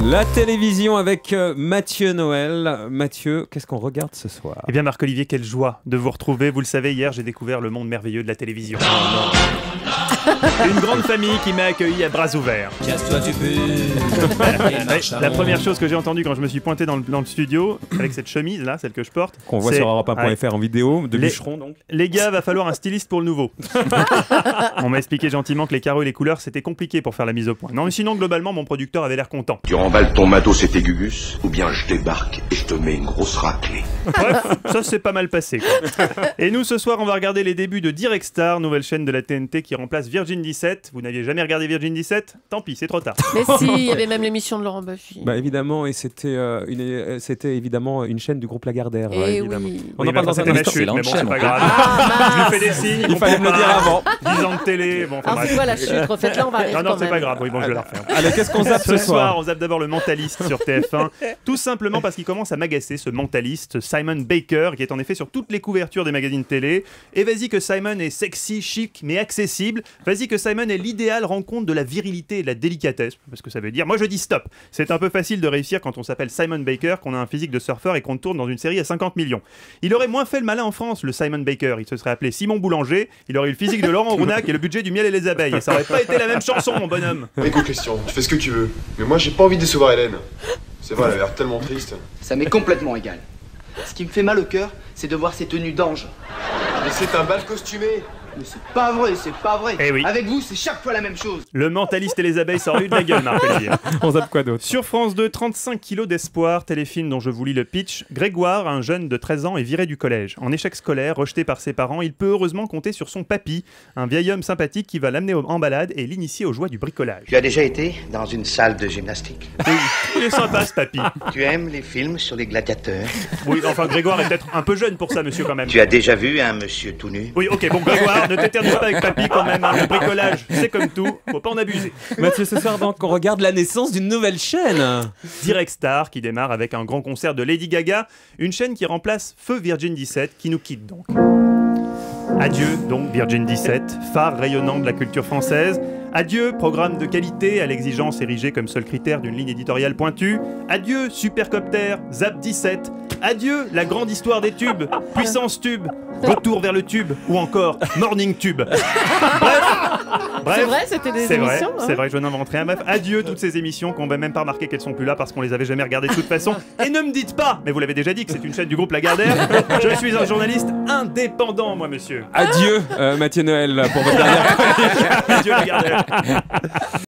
La télévision avec Mathieu Noël. Mathieu, qu'est-ce qu'on regarde ce soir? Eh bien Marc-Olivier, quelle joie de vous retrouver. Vous le savez, hier j'ai découvert le monde merveilleux de la télévision. Une grande famille qui m'a accueilli à bras ouverts. Casse-toi du but. La première chose que j'ai entendue quand je me suis pointé dans le studio, avec cette chemise là, celle que je porte, qu'on voit c'est... sur Europe1.fr en vidéo, de bûcheron donc. Les gars, va falloir un styliste pour le nouveau. On m'a expliqué gentiment que les carreaux et les couleurs c'était compliqué pour faire la mise au point. Non mais sinon globalement mon producteur avait l'air content. Tu remballes ton matos et tes gugus, ou bien je débarque et je te mets une grosse raclée. Bref, ça s'est pas mal passé quoi. Et nous ce soir on va regarder les débuts de Direct Star, nouvelle chaîne de la TNT qui remplace Virgin 17. Vous n'aviez jamais regardé Virgin 17 ? Tant pis, c'est trop tard. Mais si, il y avait même l'émission de Laurent Baffy. Bah évidemment, et c'était évidemment une chaîne du groupe Lagardère. Eh évidemment. oui. On en parle dans un instant. chute, mais bon, c'est pas grave. Ah, Je lui fais des signes. Il fallait me le dire avant. 10 ans de télé. Bon, enfin, alors c'est quoi la chute? Refaites-la, on va rire non, quand c'est même. pas grave. Oui, bon, je vais la refaire. Allez, qu'est-ce qu'on zappe Ce ce soir, soir? on zappe d'abord le Mentaliste sur TF1. Tout simplement parce qu'il commence à m'agacer, ce mentaliste, Simon Baker, qui est en effet sur toutes les couvertures des magazines télé. Et vas-y que Simon est sexy, chic, mais accessible. Vas-y que Simon est l'idéal rencontre de la virilité et de la délicatesse. Parce que ça veut dire, moi je dis stop. C'est un peu facile de réussir quand on s'appelle Simon Baker, qu'on a un physique de surfeur et qu'on tourne dans une série à 50 millions. Il aurait moins fait le malin en France, le Simon Baker. Il se serait appelé Simon Boulanger. Il aurait eu le physique de Laurent Rounac et le budget du miel et les abeilles. Et ça aurait pas été la même chanson, mon bonhomme. Écoute Christian, tu fais ce que tu veux, mais moi j'ai pas envie de décevoir Hélène. C'est vrai, elle a l'air tellement triste. Ça m'est complètement égal. Ce qui me fait mal au cœur, c'est de voir ces tenues d'ange. Mais c'est un bal costumé. Mais c'est pas vrai, c'est pas vrai. Eh oui. Avec vous, c'est chaque fois la même chose. Le mentaliste et les abeilles, ça aurait eu de la gueule, Marc-Olivier. On zappe quoi d'autre? Sur France 2, 35 kilos d'espoir, téléfilm dont je vous lis le pitch. Grégoire, un jeune de 13 ans, est viré du collège. En échec scolaire, rejeté par ses parents, il peut heureusement compter sur son papy, un vieil homme sympathique qui va l'amener en balade et l'initier aux joies du bricolage. Tu as déjà été dans une salle de gymnastique? Oui, il est sympa ce papy. Tu aimes les films sur les gladiateurs? Oui, enfin Grégoire est peut-être un peu jeune pour ça, monsieur, quand même. Tu as déjà vu un monsieur tout nu? Oui, ok, bon Grégoire, ne t'éternise pas avec papy quand même, hein. Le bricolage, c'est comme tout, faut pas en abuser. Mathieu, ce soir donc, on regarde la naissance d'une nouvelle chaîne. Direct Star qui démarre avec un grand concert de Lady Gaga, une chaîne qui remplace Feu Virgin 17 qui nous quitte donc. Adieu donc Virgin 17, phare rayonnant de la culture française. Adieu programme de qualité à l'exigence érigée comme seul critère d'une ligne éditoriale pointue. Adieu Supercopter, Zap 17. Adieu la grande histoire des tubes, Puissance Tube, Retour vers le tube ou encore Morning Tube. Bref, C'est vrai, c'était des émissions. c'est vrai, je n'invente rien. Bref, adieu toutes ces émissions qu'on va même pas remarquer qu'elles sont plus là parce qu'on les avait jamais regardées de toute façon. Et ne me dites pas, mais vous l'avez déjà dit que c'est une chaîne du groupe Lagardère. Je suis un journaliste indépendant, moi, monsieur. Adieu, Mathieu Noël, pour votre dernière. Adieu Lagardère.